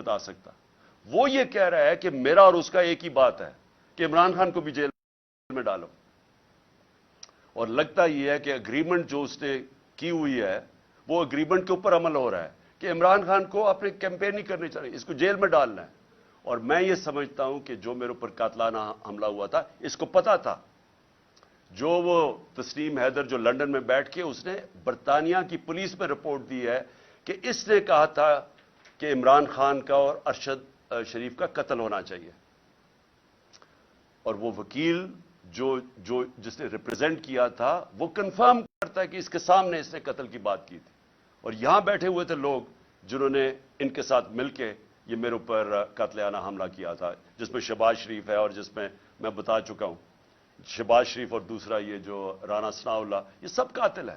بتا سکتا. وہ یہ کہہ رہا ہے کہ میرا اور اس کا ایک ہی بات ہے کہ عمران خان کو بھی جیل میں ڈالو. اور لگتا یہ ہے کہ اگریمنٹ جو اس نے کی ہوئی ہے وہ اگریمنٹ کے اوپر عمل ہو رہا ہے کہ عمران خان کو اپنے کیمپین نہیں کرنی چاہیے, اس کو جیل میں ڈالنا ہے. اور میں یہ سمجھتا ہوں کہ جو میرے اوپر قاتلانہ حملہ ہوا تھا اس کو پتا تھا. جو وہ تسنیم حیدر جو لندن میں بیٹھ کے اس نے برطانیہ کی پولیس میں رپورٹ دی ہے کہ اس نے کہا تھا کہ عمران خان کا اور ارشد شریف کا قتل ہونا چاہیے. اور وہ وکیل جس نے ریپرزینٹ کیا تھا وہ کنفرم کرتا ہے کہ اس کے سامنے اس نے قتل کی بات کی تھی. اور یہاں بیٹھے ہوئے تھے لوگ جنہوں نے ان کے ساتھ مل کے یہ میرے اوپر قاتلانہ حملہ کیا تھا, جس میں شہباز شریف ہے اور جس میں میں بتا چکا ہوں شہباز شریف اور دوسرا یہ جو رانا ثناء اللہ, یہ سب قاتل ہیں.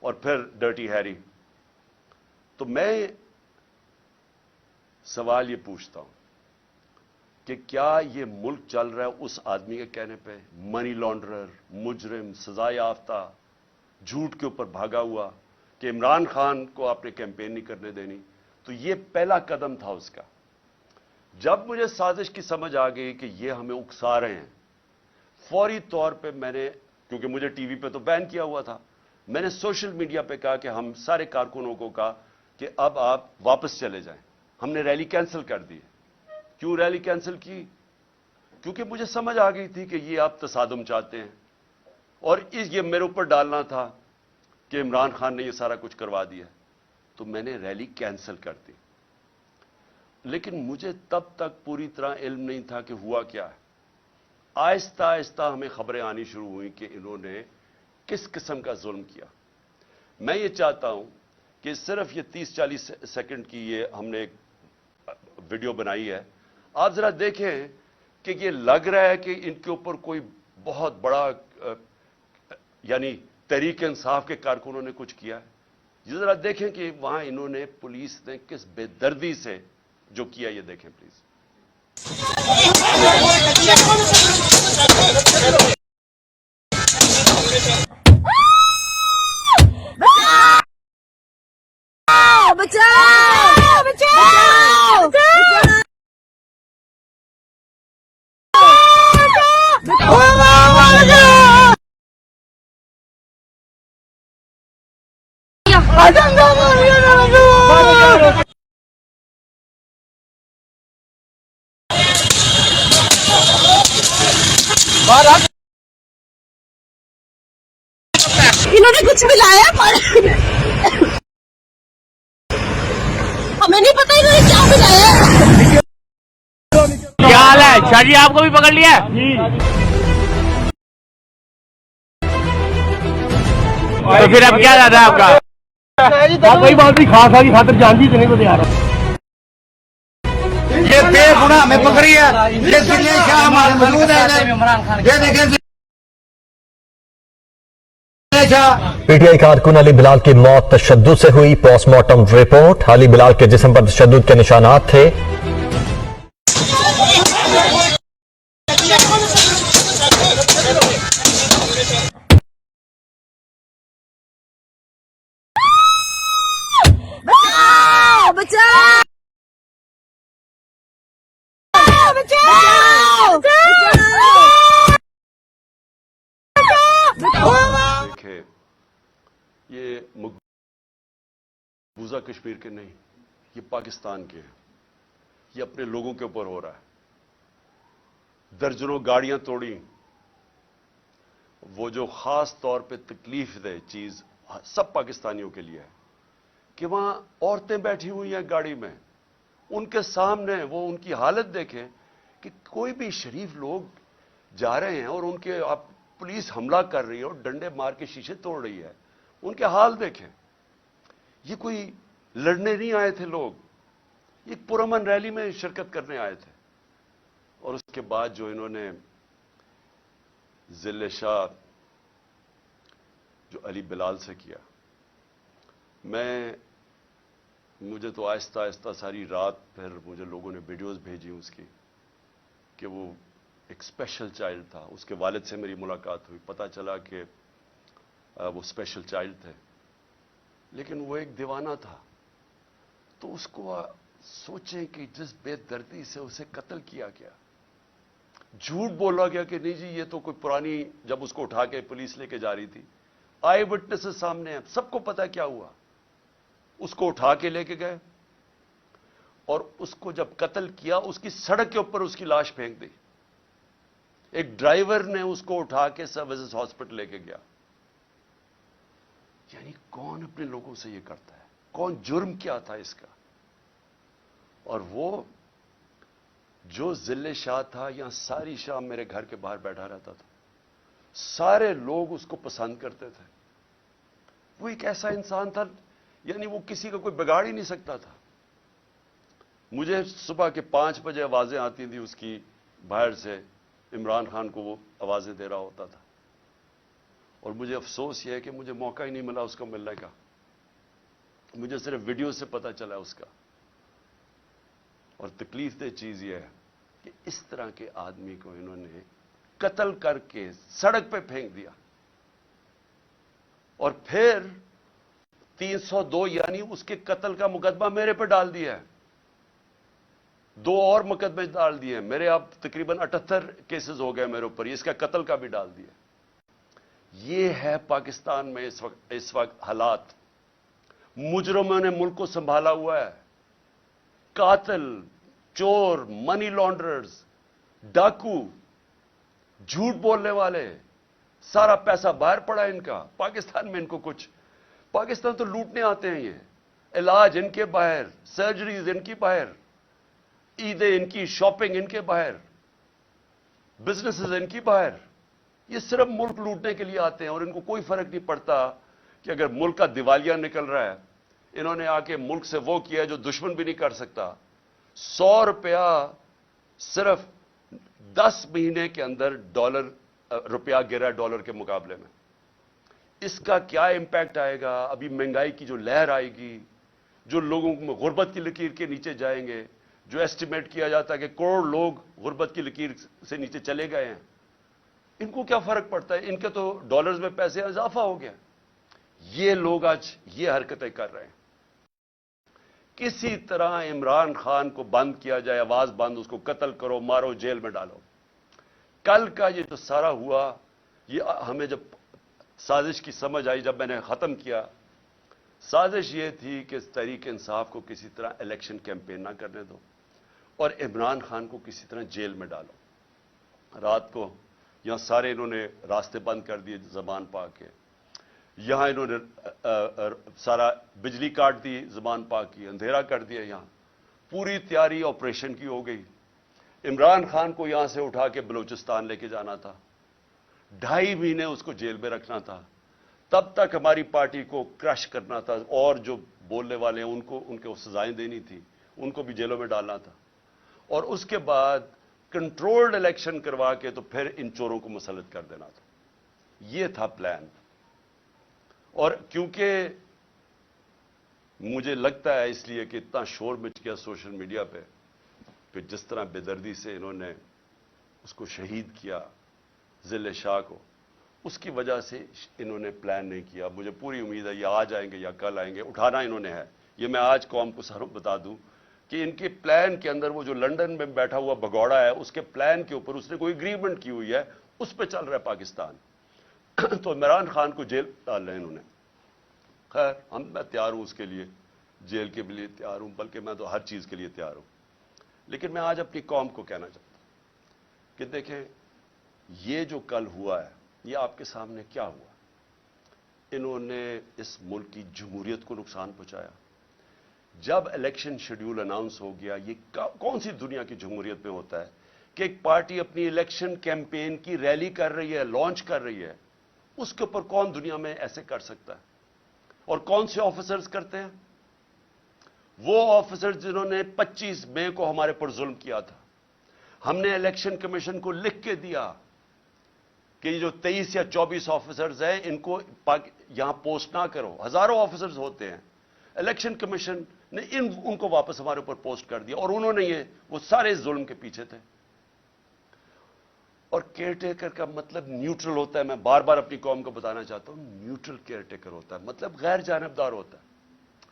اور پھر ڈرٹی ہیری. تو میں سوال یہ پوچھتا ہوں کہ کیا یہ ملک چل رہا ہے اس آدمی کے کہنے پہ, منی لانڈرر, مجرم, سزا یافتہ, جھوٹ کے اوپر بھاگا ہوا, کہ عمران خان کو آپ نے کیمپین نہیں کرنے دینی. تو یہ پہلا قدم تھا اس کا. جب مجھے سازش کی سمجھ آ گئی کہ یہ ہمیں اکسا رہے ہیں, فوری طور پہ میں نے, کیونکہ مجھے ٹی وی پہ تو بین کیا ہوا تھا, میں نے سوشل میڈیا پہ کہا کہ ہم سارے کارکنوں کو کہا کہ اب آپ واپس چلے جائیں. ہم نے ریلی کینسل کر دی. کیوں ریلی کینسل کی؟ کیونکہ مجھے سمجھ آ گئی تھی کہ یہ آپ تصادم چاہتے ہیں اور یہ میرے اوپر ڈالنا تھا کہ عمران خان نے یہ سارا کچھ کروا دیا. تو میں نے ریلی کینسل کر دی. لیکن مجھے تب تک پوری طرح علم نہیں تھا کہ ہوا کیا ہے. آہستہ آہستہ ہمیں خبریں آنی شروع ہوئیں کہ انہوں نے کس قسم کا ظلم کیا. میں یہ چاہتا ہوں کہ صرف یہ 30-40 سیکنڈ کی یہ ہم نے ایک ویڈیو بنائی ہے, آپ ذرا دیکھیں کہ یہ لگ رہا ہے کہ ان کے اوپر کوئی بہت بڑا یعنی تحریک انصاف کے کارکنوں نے کچھ کیا ہے. یہ ذرا دیکھیں کہ وہاں انہوں نے, پولیس نے کس بے دردی سے جو کیا, یہ دیکھیں پلیز. بچاؤ بچاؤ انہوں نے کچھ ملایا ہمیں نہیں پتا انہوں نے کیا ملایا. کیا حال ہے شاہ جی, آپ کو بھی پکڑ لیا؟ تو پھر اب کیا زیادہ ہے آپ کا؟ کوئی بات نہیں, خاص کی خاطر جان جی نہیں بتا رہا. یہ بے گناہ ہمیں پکڑی ہے, یہ دنیا شاہ ہمارے موجود ہے. یہ دیکھیں پی ٹی آئی کارکن علی بلال کی موت تشدد سے ہوئی. پوسٹ مارٹم رپورٹ, علی بلال کے جسم پر تشدد کے نشانات تھے. بچاؤ بچاؤ دیکھیں, یہ مقبوضہ کشمیر کے نہیں, یہ پاکستان کے ہیں. یہ اپنے لوگوں کے اوپر ہو رہا ہے. درجنوں گاڑیاں توڑی. وہ جو خاص طور پہ تکلیف دہ چیز سب پاکستانیوں کے لیے ہے کہ وہاں عورتیں بیٹھی ہوئی ہیں گاڑی میں, ان کے سامنے وہ ان کی حالت دیکھیں کہ کوئی بھی شریف لوگ جا رہے ہیں اور ان کے آپ پولیس حملہ کر رہی ہے اور ڈنڈے مار کے شیشے توڑ رہی ہے. ان کے حال دیکھیں. یہ کوئی لڑنے نہیں آئے تھے لوگ, یہ پرامن ریلی میں شرکت کرنے آئے تھے. اور اس کے بعد جو انہوں نے ذل شاہ جو علی بلال سے کیا, مجھے تو آہستہ آہستہ ساری رات پھر مجھے لوگوں نے ویڈیوز بھیجی اس کی کہ وہ ایک اسپیشل چائلڈ تھا. اس کے والد سے میری ملاقات ہوئی, پتہ چلا کہ وہ اسپیشل چائلڈ تھے لیکن وہ ایک دیوانہ تھا. تو اس کو سوچیں کہ جس بے دردی سے اسے قتل کیا گیا, جھوٹ بولا گیا کہ نہیں جی یہ تو کوئی پرانی, جب اس کو اٹھا کے پولیس لے کے جا رہی تھی, آئی وٹنسز سامنے ہیں, سب کو پتا کیا ہوا. اس کو اٹھا کے لے کے گئے اور اس کو جب قتل کیا اس کی سڑک کے اوپر اس کی لاش پھینک دی. ایک ڈرائیور نے اس کو اٹھا کے سروسز ہاسپٹل لے کے گیا. یعنی کون اپنے لوگوں سے یہ کرتا ہے؟ کون؟ جرم کیا تھا اس کا؟ اور وہ جو ذل شاہ تھا, یہاں ساری شام میرے گھر کے باہر بیٹھا رہتا تھا, سارے لوگ اس کو پسند کرتے تھے. وہ ایک ایسا انسان تھا, یعنی وہ کسی کا کوئی بگاڑ ہی نہیں سکتا تھا. مجھے صبح کے 5 بجے آوازیں آتی تھی اس کی باہر سے, عمران خان کو وہ آوازیں دے رہا ہوتا تھا. اور مجھے افسوس یہ ہے کہ مجھے موقع ہی نہیں ملا اس کو ملنے کا. مجھے صرف ویڈیو سے پتا چلا اس کا. اور تکلیف دہ چیز یہ ہے کہ اس طرح کے آدمی کو انہوں نے قتل کر کے سڑک پہ پھینک دیا, اور پھر 302 یعنی اس کے قتل کا مقدمہ میرے پہ ڈال دیا ہے. 2 اور مقدمے ڈال دیے میرے. اب تقریباً 78 کیسز ہو گئے میرے اوپر, اس کا قتل کا بھی ڈال دیا. یہ ہے پاکستان میں اس وقت حالات. مجرموں نے ملک کو سنبھالا ہوا ہے. قاتل, چور, منی لانڈررز, ڈاکو, جھوٹ بولنے والے, سارا پیسہ باہر پڑا ان کا. پاکستان میں ان کو کچھ, پاکستان تو لوٹنے آتے ہیں. یہ علاج ان کے باہر, سرجریز ان کی باہر, عیدیں ان کی, شاپنگ ان کے باہر, بزنسز ان کی باہر. یہ صرف ملک لوٹنے کے لیے آتے ہیں اور ان کو کوئی فرق نہیں پڑتا کہ اگر ملک کا دیوالیہ نکل رہا ہے. انہوں نے آ کے ملک سے وہ کیا جو دشمن بھی نہیں کر سکتا. 100 روپیہ صرف 10 مہینے کے اندر روپیہ گرا ڈالر کے مقابلے میں. اس کا کیا امپیکٹ آئے گا؟ ابھی مہنگائی کی جو لہر آئے گی, جو لوگوں میں غربت کی لکیر کے نیچے جائیں گے, جو ایسٹیمیٹ کیا جاتا ہے کہ کروڑ لوگ غربت کی لکیر سے نیچے چلے گئے ہیں, ان کو کیا فرق پڑتا ہے؟ ان کے تو ڈالرز میں پیسے اضافہ ہو گیا. یہ لوگ آج یہ حرکتیں کر رہے ہیں. کسی طرح عمران خان کو بند کیا جائے, آواز بند, اس کو قتل کرو, مارو, جیل میں ڈالو. کل کا یہ جو سارا ہوا, یہ ہمیں جب سازش کی سمجھ آئی, جب میں نے ختم کیا, سازش یہ تھی کہ تحریک انصاف کو کسی طرح الیکشن کیمپین نہ کرنے دو اور عمران خان کو کسی طرح جیل میں ڈالو. رات کو یہاں سارے انہوں نے راستے بند کر دیے زبان پا کے. یہاں انہوں نے سارا بجلی کاٹ دی, زبان پا کی, اندھیرا کر دیا. یہاں پوری تیاری آپریشن کی ہو گئی. عمران خان کو یہاں سے اٹھا کے بلوچستان لے کے جانا تھا. 2.5 مہینے اس کو جیل میں رکھنا تھا. تب تک ہماری پارٹی کو کرش کرنا تھا, اور جو بولنے والے ہیں ان کو سزائیں دینی تھی, ان کو بھی جیلوں میں ڈالنا تھا. اور اس کے بعد کنٹرولڈ الیکشن کروا کے تو پھر ان چوروں کو مسلط کر دینا تھا. یہ تھا پلان. اور کیونکہ مجھے لگتا ہے اس لیے کہ اتنا شور مچ گیا سوشل میڈیا پہ کہ جس طرح بے دردی سے انہوں نے اس کو شہید کیا, ذل شاہ کو, اس کی وجہ سے انہوں نے پلان نہیں کیا. مجھے پوری امید ہے یہ آج آئیں گے یا کل آئیں گے, اٹھانا انہوں نے ہے. یہ میں آج قوم کو ساروں بتا دوں کہ ان کے پلان کے اندر وہ جو لندن میں بیٹھا ہوا بگوڑا ہے, اس کے پلان کے اوپر اس نے کوئی اگریمنٹ کی ہوئی ہے, اس پہ چل رہا ہے پاکستان. تو عمران خان کو جیل ڈال رہے ہیں انہوں نے. خیر میں تیار ہوں اس کے لیے, جیل کے لیے تیار ہوں, بلکہ میں تو ہر چیز کے لیے تیار ہوں. لیکن میں آج اپنی قوم کو کہنا چاہتا ہوں کہ دیکھیں یہ جو کل ہوا ہے یہ آپ کے سامنے کیا ہوا. انہوں نے اس ملک کی جمہوریت کو نقصان پہنچایا. جب الیکشن شیڈیول اناؤنس ہو گیا, یہ کون سی دنیا کی جمہوریت میں ہوتا ہے کہ ایک پارٹی اپنی الیکشن کیمپین کی ریلی کر رہی ہے, لانچ کر رہی ہے, اس کے اوپر کون دنیا میں ایسے کر سکتا ہے؟ اور کون سے آفیسرز کرتے ہیں؟ وہ آفیسرز جنہوں نے 25 مئی کو ہمارے پر ظلم کیا تھا. ہم نے الیکشن کمیشن کو لکھ کے دیا کہ یہ جو 23 یا 24 آفیسرز ہیں ان کو یہاں پوسٹ نہ کرو. ہزاروں آفیسرز ہوتے ہیں. الیکشن کمیشن نے ان کو واپس ہمارے اوپر پوسٹ کر دیا, اور انہوں نے وہ سارے ظلم کے پیچھے تھے. اور کیئر ٹیکر کا مطلب نیوٹرل ہوتا ہے. میں بار بار اپنی قوم کو بتانا چاہتا ہوں, نیوٹرل کیئر ٹیکر ہوتا ہے, مطلب غیر جانبدار ہوتا ہے.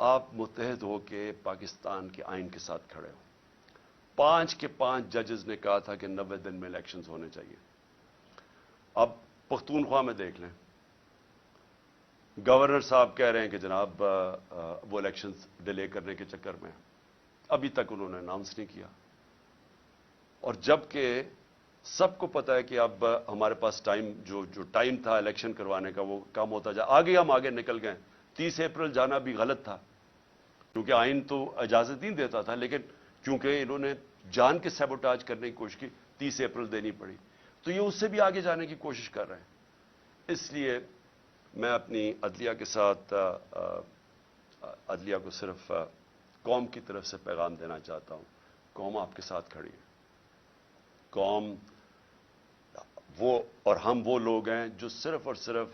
آپ متحد ہو کے پاکستان کے آئین کے ساتھ کھڑے ہو. 5 کے 5 ججز نے کہا تھا کہ 90 دن میں الیکشنز ہونے چاہیے. اب پختونخوا میں دیکھ لیں, گورنر صاحب کہہ رہے ہیں کہ جناب وہ الیکشنز ڈیلے کرنے کے چکر میں ابھی تک انہوں نے اناؤنس نہیں کیا. اور جبکہ سب کو پتا ہے کہ اب ہمارے پاس ٹائم جو ٹائم تھا الیکشن کروانے کا وہ کم ہوتا جا, ہم آگے نکل گئے. 30 اپریل جانا بھی غلط تھا کیونکہ آئین تو اجازت نہیں دیتا تھا, لیکن چونکہ انہوں نے جان کے سیبوٹاج کرنے کی کوشش کی 30 اپریل دینی پڑی, تو یہ اس سے بھی آگے جانے کی کوشش کر رہے ہیں. اس لیے میں اپنی عدلیہ کے ساتھ عدلیہ کو صرف قوم کی طرف سے پیغام دینا چاہتا ہوں. قوم آپ کے ساتھ کھڑی ہے. قوم وہ اور ہم وہ لوگ ہیں جو صرف اور صرف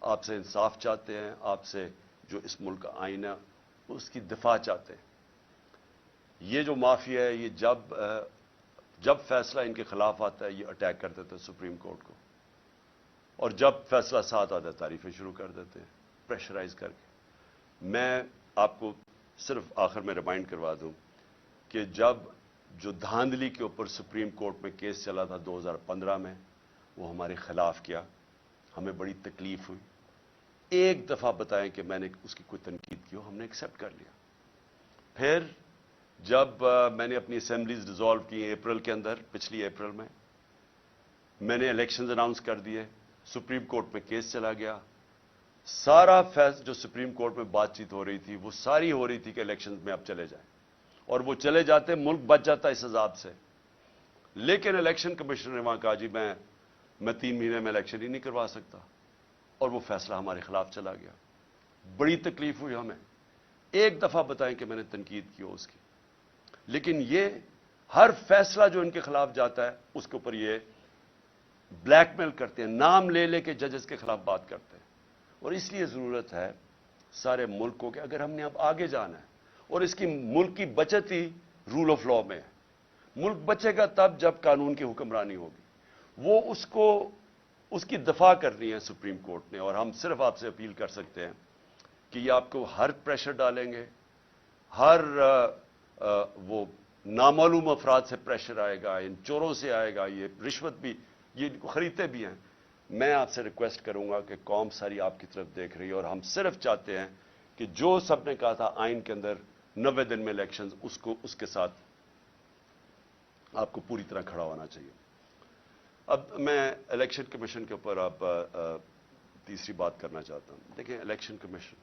آپ سے انصاف چاہتے ہیں, آپ سے جو اس ملک کا آئین ہے اس کی دفاع چاہتے ہیں. یہ جو مافیا ہے, یہ جب فیصلہ ان کے خلاف آتا ہے یہ اٹیک کر دیتے ہیں سپریم کورٹ کو, اور جب فیصلہ ساتھ آتا ہے تعریفیں شروع کر دیتے ہیں پریشرائز کر کے. میں آپ کو صرف آخر میں ریمائنڈ کروا دوں کہ جب جو دھاندلی کے اوپر سپریم کورٹ میں کیس چلا تھا 2015 میں, وہ ہمارے خلاف کیا, ہمیں بڑی تکلیف ہوئی. ایک دفعہ بتائیں کہ میں نے اس کی کوئی تنقید کی ہو, ہم نے ایکسیپٹ کر لیا. پھر جب میں نے اپنی اسمبلیز ڈیزالو کی اپریل کے اندر, پچھلی اپریل میں نے الیکشنز اناؤنس کر دیے, سپریم کورٹ میں کیس چلا گیا. سارا جو سپریم کورٹ میں بات چیت ہو رہی تھی وہ ساری ہو رہی تھی کہ الیکشنز میں اب چلے جائیں, اور وہ چلے جاتے ملک بچ جاتا اس عذاب سے. لیکن الیکشن کمشنر نے وہاں کہا جی میں 3 مہینے میں الیکشن ہی نہیں کروا سکتا, اور وہ فیصلہ ہمارے خلاف چلا گیا. بڑی تکلیف ہوئی ہمیں. ایک دفعہ بتائیں کہ میں نے تنقید کی ہو اس کی, لیکن یہ ہر فیصلہ جو ان کے خلاف جاتا ہے اس کے اوپر یہ بلیک میل کرتے ہیں, نام لے لے کے ججز کے خلاف بات کرتے ہیں. اور اس لیے ضرورت ہے سارے ملک کو کہ اگر ہم نے اب آگے جانا ہے, اور اس کی ملک کی بچت ہی رول آف لا میں ہے. ملک بچے گا تب جب قانون کی حکمرانی ہوگی. وہ اس کی دفاع کرنی ہے سپریم کورٹ نے, اور ہم صرف آپ سے اپیل کر سکتے ہیں کہ یہ آپ کو ہر پریشر ڈالیں گے, ہر وہ نامعلوم افراد سے پریشر آئے گا, ان چوروں سے آئے گا, یہ رشوت بھی یہ خریدتے بھی ہیں. میں آپ سے ریکویسٹ کروں گا کہ قوم ساری آپ کی طرف دیکھ رہی ہے, اور ہم صرف چاہتے ہیں کہ جو سب نے کہا تھا آئین کے اندر 90 دن میں الیکشنز, اس کے ساتھ آپ کو پوری طرح کھڑا ہونا چاہیے. اب میں الیکشن کمیشن کے اوپر اب تیسری بات کرنا چاہتا ہوں. دیکھیں, الیکشن کمیشن,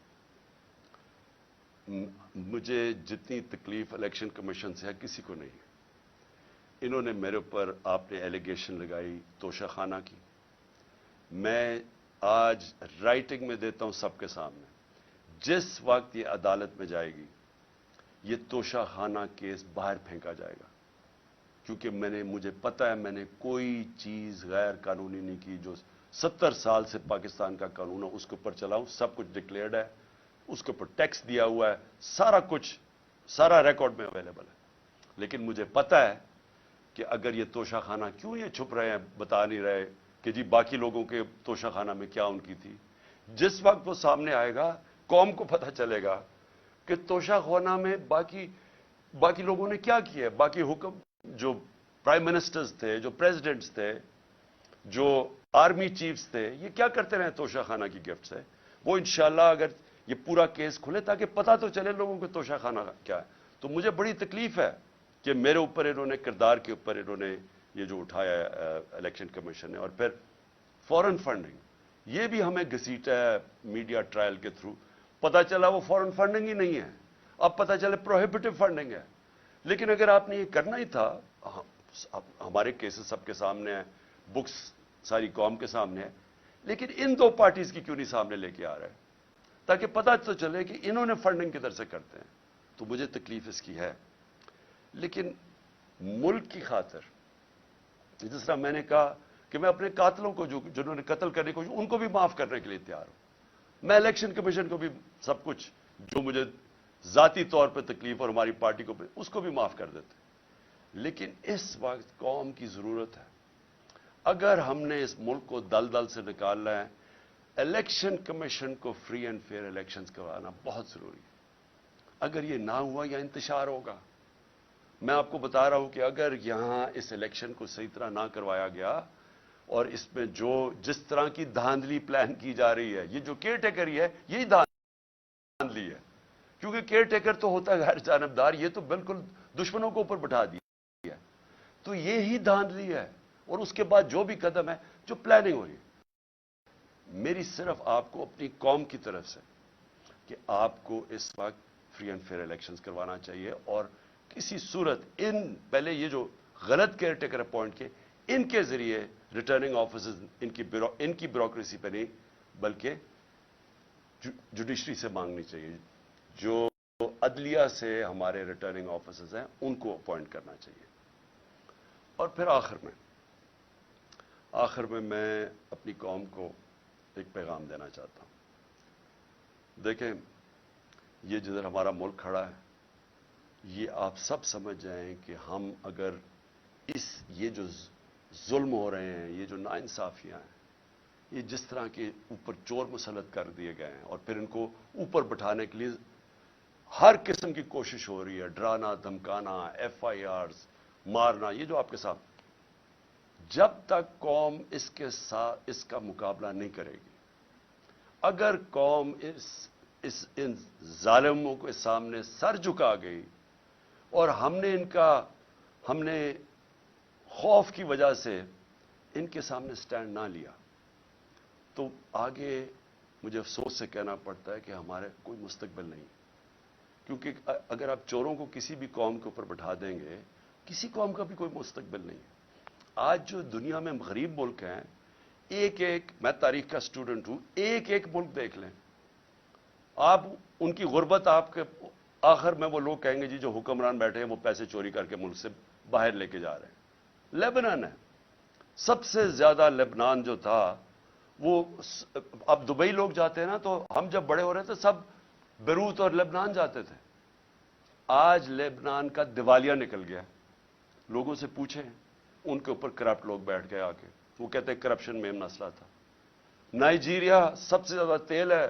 مجھے جتنی تکلیف الیکشن کمیشن سے ہے کسی کو نہیں ہے. انہوں نے میرے اوپر, آپ نے ایلیگیشن لگائی توشہ خانہ کی. میں آج رائٹنگ میں دیتا ہوں سب کے سامنے, جس وقت یہ عدالت میں جائے گی یہ توشہ خانہ کیس باہر پھینکا جائے گا, کیونکہ مجھے پتا ہے میں نے کوئی چیز غیر قانونی نہیں کی. جو 70 سال سے پاکستان کا قانون ہے اس کے اوپر چلاؤں, سب کچھ ڈکلیئرڈ ہے, اس کے اوپر ٹیکس دیا ہوا ہے, سارا کچھ, سارا ریکارڈ میں اویلیبل ہے. لیکن مجھے پتا ہے کہ اگر یہ توشہ خانہ, کیوں یہ چھپ رہے ہیں, بتا نہیں رہے کہ جی باقی لوگوں کے توشہ خانہ میں کیا ان کی تھی. جس وقت وہ سامنے آئے گا قوم کو پتہ چلے گا کہ توشہ خانہ میں باقی لوگوں نے کیا کیا ہے. باقی حکم جو پرائم منسٹرز تھے, جو پریزیڈنٹس تھے, جو آرمی چیفز تھے, یہ کیا کرتے رہے توشہ خانہ کی گفٹ سے. وہ انشاءاللہ اگر یہ پورا کیس کھلے تاکہ پتہ تو چلے لوگوں کو توشہ خانہ کیا ہے. تو مجھے بڑی تکلیف ہے کہ میرے اوپر انہوں نے, کردار کے اوپر انہوں نے یہ جو اٹھایا ہے الیکشن کمیشن نے. اور پھر فورن فنڈنگ, یہ بھی ہمیں گھسیٹا ہے میڈیا ٹرائل کے تھرو. پتہ چلا وہ فورن فنڈنگ ہی نہیں ہے, اب پتہ چلے پروہیبٹیو فنڈنگ ہے. لیکن اگر آپ نے یہ کرنا ہی تھا, ہمارے کیسز سب کے سامنے ہیں, بکس ساری قوم کے سامنے ہے, لیکن ان 2 پارٹیز کی کیوں نہیں سامنے لے کے آ رہے ہیں تاکہ پتہ تو چلے کہ انہوں نے فنڈنگ کدھر سے کرتے ہیں. تو مجھے تکلیف اس کی ہے. لیکن ملک کی خاطر, جس طرح میں نے کہا کہ میں اپنے قاتلوں کو جنہوں نے قتل کرنے کو, ان کو بھی معاف کرنے کے لیے تیار ہوں. میں الیکشن کمیشن کو بھی سب کچھ جو مجھے ذاتی طور پہ تکلیف اور ہماری پارٹی کو اس کو بھی معاف کر دیتے. لیکن اس وقت قوم کی ضرورت ہے. اگر ہم نے اس ملک کو دلدل سے نکالنا ہے, الیکشن کمیشن کو فری اینڈ فیئر الیکشنز کروانا بہت ضروری ہے. اگر یہ نہ ہوا یا انتشار ہوگا. میں آپ کو بتا رہا ہوں کہ اگر یہاں اس الیکشن کو صحیح طرح نہ کروایا گیا اور اس میں جس طرح کی دھاندلی پلان کی جا رہی ہے, یہ جو کیئر ٹیکر ہی ہے, یہی دھاندلی ہے. کیونکہ کیئر ٹیکر تو ہوتا ہے غیر جانبدار, یہ تو بالکل دشمنوں کو اوپر بٹھا دیا ہے. تو یہی دھاندلی ہے. اور اس کے بعد جو بھی قدم ہے, جو پلاننگ ہو رہی ہے, میری صرف آپ کو اپنی قوم کی طرف سے کہ آپ کو اس وقت فری اینڈ فیئر الیکشنز کروانا چاہیے, اور کسی صورت پہلے یہ جو غلط کیئر ٹیکر اپوائنٹ کے, ان کے ذریعے ریٹرننگ آفیسرز ان کی بیوروکریسی پہ نہیں بلکہ جوڈیشری سے مانگنی چاہیے. جو عدلیہ سے ہمارے ریٹرننگ آفیسرز ہیں ان کو اپوائنٹ کرنا چاہیے. اور پھر آخر میں میں اپنی قوم کو ایک پیغام دینا چاہتا ہوں. دیکھیں, یہ جدھر ہمارا ملک کھڑا ہے, یہ آپ سب سمجھ جائیں کہ ہم اگر یہ جو ظلم ہو رہے ہیں, یہ جو ناانصافیاں ہیں, یہ جس طرح کے اوپر چور مسلط کر دیے گئے ہیں اور پھر ان کو اوپر بٹھانے کے لیے ہر قسم کی کوشش ہو رہی ہے, ڈرانا, دھمکانا, FIRs مارنا, یہ جو آپ کے ساتھ, جب تک قوم اس کا مقابلہ نہیں کرے گی, اگر قوم ان ظالموں کے سامنے سر جھکا گئی اور ہم نے خوف کی وجہ سے ان کے سامنے سٹینڈ نہ لیا, تو آگے مجھے افسوس سے کہنا پڑتا ہے کہ ہمارے کوئی مستقبل نہیں. کیونکہ اگر آپ چوروں کو کسی بھی قوم کے اوپر بٹھا دیں گے, کسی قوم کا بھی کوئی مستقبل نہیں. آج جو دنیا میں غریب ملک ہیں, میں تاریخ کا اسٹوڈنٹ ہوں, ایک ملک دیکھ لیں آپ, ان کی غربت آپ کے آخر میں وہ لوگ کہیں گے جی جو حکمران بیٹھے ہیں وہ پیسے چوری کر کے ملک سے باہر لے کے جا رہے ہیں. لیبنان ہے, سب سے زیادہ لیبنان جو تھا وہ, اب دبئی لوگ جاتے ہیں نا, تو ہم جب بڑے ہو رہے تھے سب بیروت اور لیبنان جاتے تھے. آج لیبنان کا دیوالیہ نکل گیا. لوگوں سے پوچھیں, ان کے اوپر کرپٹ لوگ بیٹھ گئے آ کے, وہ کہتے ہیں کرپشن میں مسئلہ تھا. نائجیریا سب سے زیادہ تیل ہے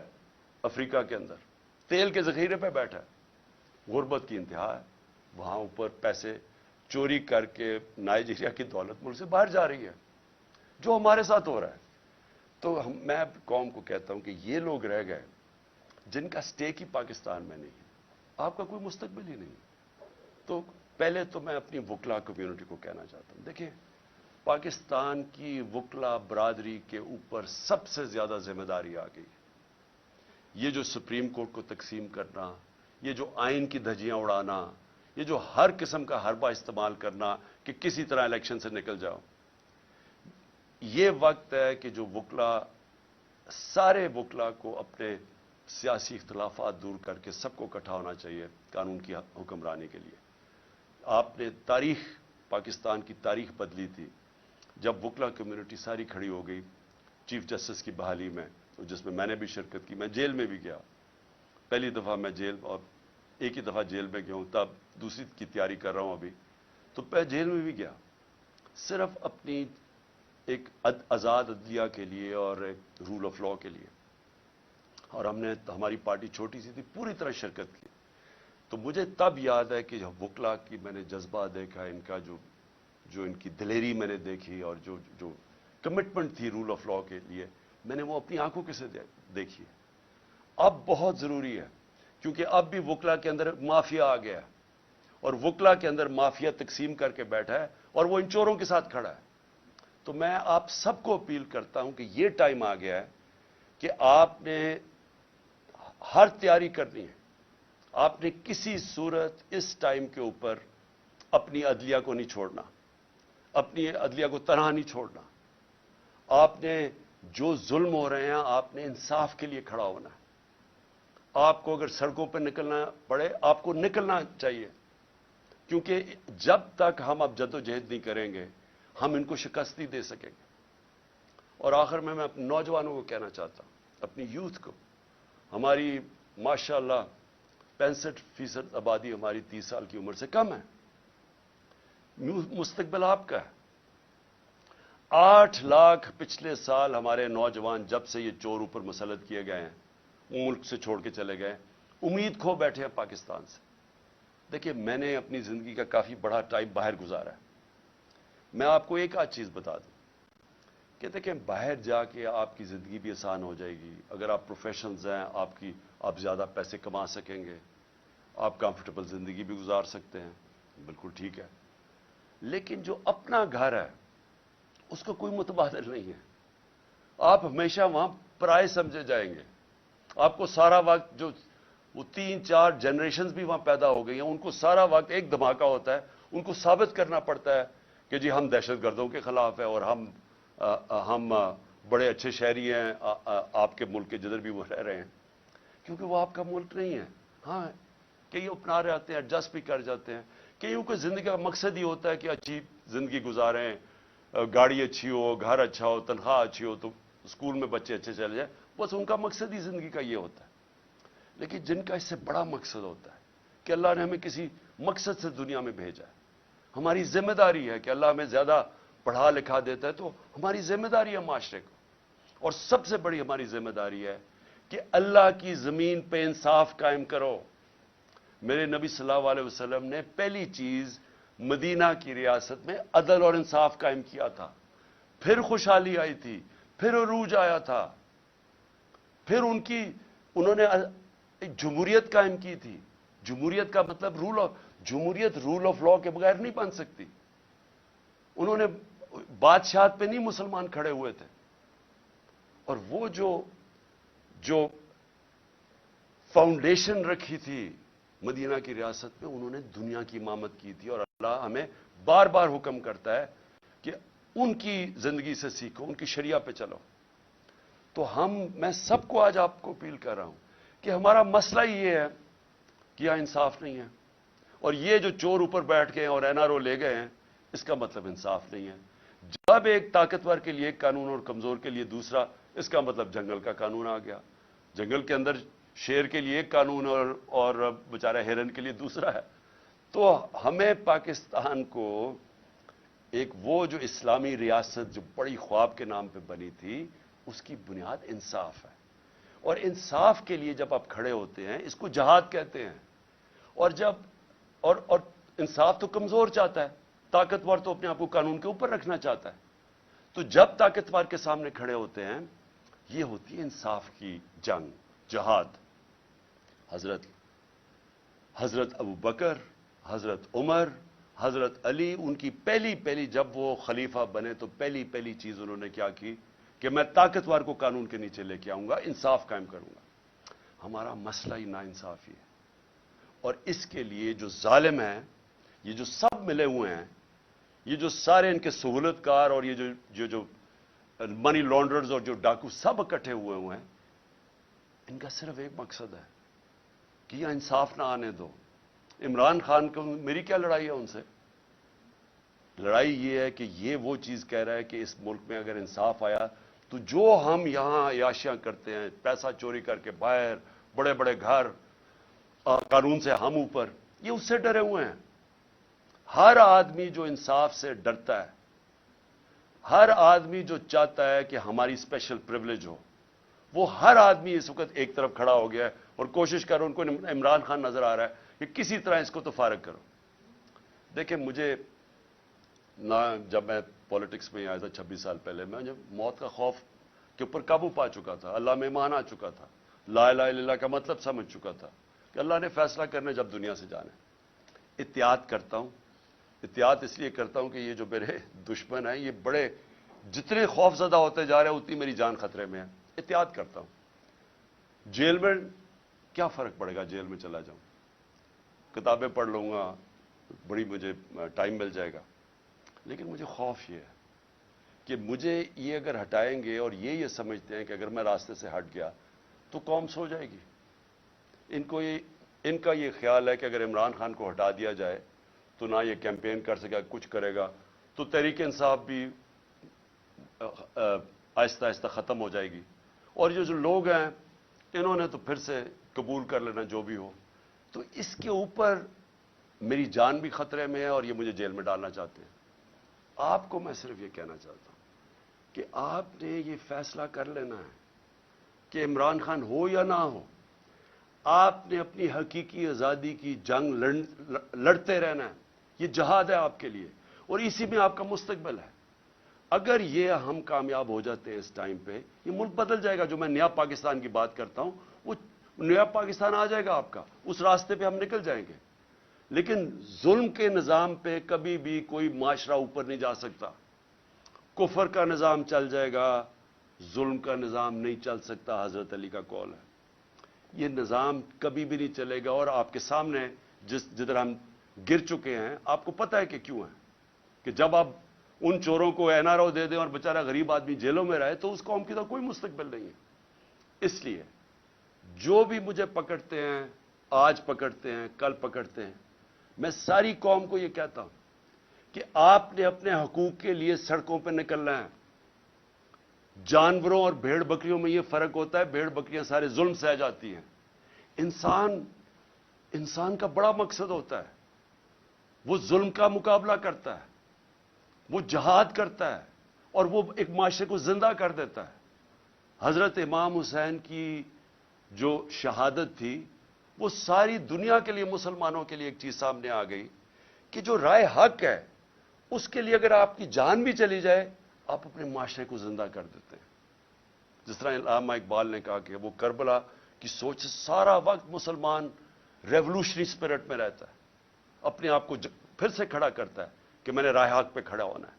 افریقہ کے اندر, تیل کے ذخیرے پہ بیٹھا ہے, غربت کی انتہا ہے. وہاں اوپر پیسے چوری کر کے نائجیریا کی دولت ملک سے باہر جا رہی ہے, جو ہمارے ساتھ ہو رہا ہے. تو میں قوم کو کہتا ہوں کہ یہ لوگ رہ گئے جن کا سٹیک ہی پاکستان میں نہیں ہے, آپ کا کوئی مستقبل ہی نہیں. تو پہلے تو میں اپنی وکلا کمیونٹی کو کہنا چاہتا ہوں, دیکھیں پاکستان کی وکلا برادری کے اوپر سب سے زیادہ ذمہ داری آ گئی. یہ جو سپریم کورٹ کو تقسیم کرنا, یہ جو آئین کی دھجیاں اڑانا, یہ جو ہر قسم کا حربہ استعمال کرنا کہ کسی طرح الیکشن سے نکل جاؤ, یہ وقت ہے کہ جو وکلا, سارے وکلا کو اپنے سیاسی اختلافات دور کر کے سب کو اکٹھا ہونا چاہیے قانون کی حکمرانی کے لیے. آپ نے پاکستان کی تاریخ بدلی تھی جب وکلا کمیونٹی ساری کھڑی ہو گئی چیف جسٹس کی بحالی میں, جس میں نے بھی شرکت کی. میں جیل میں بھی گیا, پہلی دفعہ میں جیل, اور ایک ہی دفعہ جیل میں گیا ہوں, تب دوسری کی تیاری کر رہا ہوں ابھی. تو میں جیل میں بھی گیا صرف اپنی ایک آزاد عدلیہ کے لیے اور ایک رول آف لا کے لیے. اور ہماری پارٹی چھوٹی سی تھی, پوری طرح شرکت کی. تو مجھے تب یاد ہے کہ وکلا کی میں نے جذبہ دیکھا, ان کا جو ان کی دلیری میں نے دیکھی, اور جو کمٹمنٹ تھی رول آف لا کے لیے, میں نے وہ اپنی آنکھوں کے سے دیکھی. اب بہت ضروری ہے کیونکہ اب بھی وکلا کے اندر مافیا آ گیا ہے, اور وکلا کے اندر مافیا تقسیم کر کے بیٹھا ہے, اور وہ ان چوروں کے ساتھ کھڑا ہے. تو میں آپ سب کو اپیل کرتا ہوں کہ یہ ٹائم آ گیا ہے کہ آپ نے ہر تیاری کرنی ہے. آپ نے کسی صورت اس ٹائم کے اوپر اپنی عدلیہ کو نہیں چھوڑنا, اپنی عدلیہ کو تنہا نہیں چھوڑنا. آپ نے جو ظلم ہو رہے ہیں, آپ نے انصاف کے لیے کھڑا ہونا ہے. آپ کو اگر سڑکوں پہ نکلنا پڑے, آپ کو نکلنا چاہیے, کیونکہ جب تک ہم اب جدوجہد نہیں کریں گے ہم ان کو شکست نہیں دے سکیں گے. اور آخر میں اپنے نوجوانوں کو کہنا چاہتا ہوں, اپنی یوتھ کو, ہماری ماشاءاللہ 65% آبادی ہماری 30 سال کی عمر سے کم ہے. مستقبل آپ کا ہے. 8 لاکھ پچھلے سال ہمارے نوجوان جب سے یہ چور اوپر مسلط کیے گئے ہیں, ملک سے چھوڑ کے چلے گئے, امید کھو بیٹھے ہیں پاکستان سے. دیکھیے میں نے اپنی زندگی کا کافی بڑا ٹائم باہر گزارا ہے. میں آپ کو ایک آدھ چیز بتا دوں کہ دیکھیں باہر جا کے آپ کی زندگی بھی آسان ہو جائے گی. اگر آپ پروفیشنلز ہیں آپ زیادہ پیسے کما سکیں گے, آپ کمفرٹیبل زندگی بھی گزار سکتے ہیں, بالکل ٹھیک ہے. لیکن جو اپنا گھر ہے اس کو کوئی متبادل نہیں ہے. آپ ہمیشہ وہاں پرائے سمجھے جائیں گے. آپ کو سارا وقت جو وہ 3-4 جنریشنز بھی وہاں پیدا ہو گئی ہیں, ان کو سارا وقت ایک دھماکہ ہوتا ہے, ان کو ثابت کرنا پڑتا ہے کہ جی ہم دہشت گردوں کے خلاف ہیں اور ہم بڑے اچھے شہری ہیں آپ کے ملک کے جدھر بھی وہ رہ رہے ہیں, کیونکہ وہ آپ کا ملک نہیں ہے. ہاں کئی اپنا رہے آتے ہیں, ایڈجسٹ بھی کر جاتے ہیں. کئیوں کو زندگی کا مقصد ہی ہوتا ہے کہ اچھی زندگی گزاریں, گاڑی اچھی ہو, گھر اچھا ہو, تنخواہ اچھی ہو, تو اسکول میں بچے اچھے چلے جائیں. بس ان کا مقصد ہی زندگی کا یہ ہوتا ہے. لیکن جن کا اس سے بڑا مقصد ہوتا ہے کہ اللہ نے ہمیں کسی مقصد سے دنیا میں بھیجا ہے, ہماری ذمہ داری ہے کہ اللہ ہمیں زیادہ پڑھا لکھا دیتا ہے تو ہماری ذمہ داری ہے معاشرے کو, اور سب سے بڑی ہماری ذمہ داری ہے کہ اللہ کی زمین پہ انصاف قائم کرو. میرے نبی صلی اللہ علیہ وسلم نے پہلی چیز مدینہ کی ریاست میں عدل اور انصاف قائم کیا تھا, پھر خوشحالی آئی تھی, پھر عروج آیا تھا, پھر انہوں نے جمہوریت قائم کی تھی. جمہوریت کا مطلب جمہوریت رول آف لا کے بغیر نہیں بن سکتی. انہوں نے بادشاہت پہ نہیں مسلمان کھڑے ہوئے تھے, اور وہ جو فاؤنڈیشن رکھی تھی مدینہ کی ریاست میں, انہوں نے دنیا کی امامت کی تھی. اور اللہ ہمیں بار بار حکم کرتا ہے کہ ان کی زندگی سے سیکھو, ان کی شریعہ پہ چلو. تو میں سب کو آج آپ کو اپیل کر رہا ہوں کہ ہمارا مسئلہ یہ ہے کہ یہاں انصاف نہیں ہے, اور یہ جو چور اوپر بیٹھ گئے ہیں اور این آر او لے گئے ہیں, اس کا مطلب انصاف نہیں ہے. جب ایک طاقتور کے لیے ایک قانون اور کمزور کے لیے دوسرا, اس کا مطلب جنگل کا قانون آ گیا. جنگل کے اندر شیر کے لیے ایک قانون اور بیچارہ ہرن کے لیے دوسرا ہے. تو ہمیں پاکستان کو ایک وہ جو اسلامی ریاست جو بڑی خواب کے نام پہ بنی تھی, اس کی بنیاد انصاف ہے. اور انصاف کے لیے جب آپ کھڑے ہوتے ہیں, اس کو جہاد کہتے ہیں. اور انصاف تو کمزور چاہتا ہے, طاقتور تو اپنے آپ کو قانون کے اوپر رکھنا چاہتا ہے. تو جب طاقتور کے سامنے کھڑے ہوتے ہیں, یہ ہوتی ہے انصاف کی جنگ, جہاد. حضرت ابو بکر, حضرت عمر, حضرت علی, ان کی پہلی جب وہ خلیفہ بنے تو پہلی چیز انہوں نے کیا کی کہ میں طاقتور کو قانون کے نیچے لے کے آؤں گا, انصاف قائم کروں گا. ہمارا مسئلہ ہی ناانصافی ہے, اور اس کے لیے جو ظالم ہیں, یہ جو سب ملے ہوئے ہیں, یہ جو سارے ان کے سہولت کار اور یہ جو منی لانڈرز اور جو ڈاکو سب اکٹھے ہوئے ہیں, ان کا صرف ایک مقصد ہے کہ یہ انصاف نہ آنے دو. عمران خان کو میری کیا لڑائی ہے ان سے؟ لڑائی یہ ہے کہ یہ وہ چیز کہہ رہا ہے کہ اس ملک میں اگر انصاف آیا تو جو ہم یہاں عیاشیاں کرتے ہیں, پیسہ چوری کر کے باہر, بڑے بڑے گھر, قانون سے ہم اوپر, یہ اس سے ڈرے ہوئے ہیں. ہر آدمی جو انصاف سے ڈرتا ہے, ہر آدمی جو چاہتا ہے کہ ہماری اسپیشل پریولیج ہو, وہ ہر آدمی اس وقت ایک طرف کھڑا ہو گیا ہے اور کوشش کر رہا ہے. ان کو عمران خان نظر آ رہا ہے کہ کسی طرح اس کو تو فارغ کرو. دیکھیں مجھے نہ, جب میں پالیٹکس میں آیا تھا 26 سال پہلے, میں جب موت کا خوف کے اوپر قابو پا چکا تھا, اللہ میں ایمان آ چکا تھا, لا الہ الا اللہ کا مطلب سمجھ چکا تھا کہ اللہ نے فیصلہ کرنے جب دنیا سے جانے. احتیاط کرتا ہوں, احتیاط اس لیے کرتا ہوں کہ یہ جو میرے دشمن ہیں یہ بڑے, جتنے خوف زدہ ہوتے جا رہے ہیں اتنی میری جان خطرے میں ہے. احتیاط کرتا ہوں. جیل میں کیا فرق پڑے گا, جیل میں چلا جاؤں, کتابیں پڑھ لوں گا, بڑی مجھے ٹائم مل جائے گا. لیکن مجھے خوف یہ ہے کہ مجھے یہ اگر ہٹائیں گے, اور یہ سمجھتے ہیں کہ اگر میں راستے سے ہٹ گیا تو قوم سو جائے گی. ان کا یہ خیال ہے کہ اگر عمران خان کو ہٹا دیا جائے تو نہ یہ کیمپین کر سکے, کچھ کرے گا, تو تحریک انصاف بھی آہستہ آہستہ ختم ہو جائے گی. اور یہ جو لوگ ہیں انہوں نے تو پھر سے قبول کر لینا جو بھی ہو. تو اس کے اوپر میری جان بھی خطرے میں ہے اور یہ مجھے جیل میں ڈالنا چاہتے ہیں. آپ کو میں صرف یہ کہنا چاہتا ہوں کہ آپ نے یہ فیصلہ کر لینا ہے کہ عمران خان ہو یا نہ ہو. آپ نے اپنی حقیقی آزادی کی جنگ لڑتے رہنا ہے. یہ جہاد ہے آپ کے لیے اور اسی میں آپ کا مستقبل ہے. اگر یہ ہم کامیاب ہو جاتے ہیں اس ٹائم پہ, یہ ملک بدل جائے گا. جو میں نیا پاکستان کی بات کرتا ہوں وہ نیا پاکستان آ جائے گا آپ کا. اس راستے پہ ہم نکل جائیں گے. لیکن ظلم کے نظام پہ کبھی بھی کوئی معاشرہ اوپر نہیں جا سکتا. کفر کا نظام چل جائے گا, ظلم کا نظام نہیں چل سکتا. حضرت علی کا قول ہے. یہ نظام کبھی بھی نہیں چلے گا. اور آپ کے سامنے جدھر ہم گر چکے ہیں, آپ کو پتہ ہے کہ کیوں ہے. کہ جب آپ ان چوروں کو این آر او دے دیں اور بیچارہ غریب آدمی جیلوں میں رہے تو اس قوم کی تو کوئی مستقبل نہیں ہے. اس لیے جو بھی مجھے پکڑتے ہیں, آج پکڑتے ہیں, کل پکڑتے ہیں, میں ساری قوم کو یہ کہتا ہوں کہ آپ نے اپنے حقوق کے لیے سڑکوں پہ نکلنا ہے. جانوروں اور بھیڑ بکریوں میں یہ فرق ہوتا ہے, بھیڑ بکریاں سارے ظلم سہ جاتی ہیں. انسان کا بڑا مقصد ہوتا ہے, وہ ظلم کا مقابلہ کرتا ہے, وہ جہاد کرتا ہے اور وہ ایک معاشرے کو زندہ کر دیتا ہے. حضرت امام حسین کی جو شہادت تھی وہ ساری دنیا کے لیے, مسلمانوں کے لیے ایک چیز سامنے آ گئی کہ جو رائے حق ہے اس کے لیے اگر آپ کی جان بھی چلی جائے آپ اپنے معاشرے کو زندہ کر دیتے ہیں. جس طرح علامہ اقبال نے کہا کہ وہ کربلا کی سوچ سے سارا وقت مسلمان ریولوشنری اسپرٹ میں رہتا ہے, اپنے آپ کو پھر سے کھڑا کرتا ہے کہ میں نے رائے حق پہ کھڑا ہونا ہے.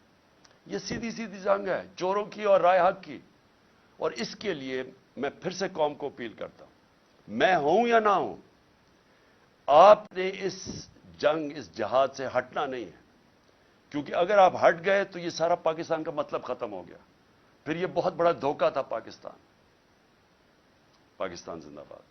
یہ سیدھی سیدھی جنگ ہے چوروں کی اور رائے حق کی. اور اس کے لیے میں پھر سے قوم کو اپیل کرتا ہوں, میں ہوں یا نہ ہوں, آپ نے اس جنگ, اس جہاد سے ہٹنا نہیں ہے. کیونکہ اگر آپ ہٹ گئے تو یہ سارا پاکستان کا مطلب ختم ہو گیا. پھر یہ بہت بڑا دھوکہ تھا پاکستان. پاکستان زندہ باد.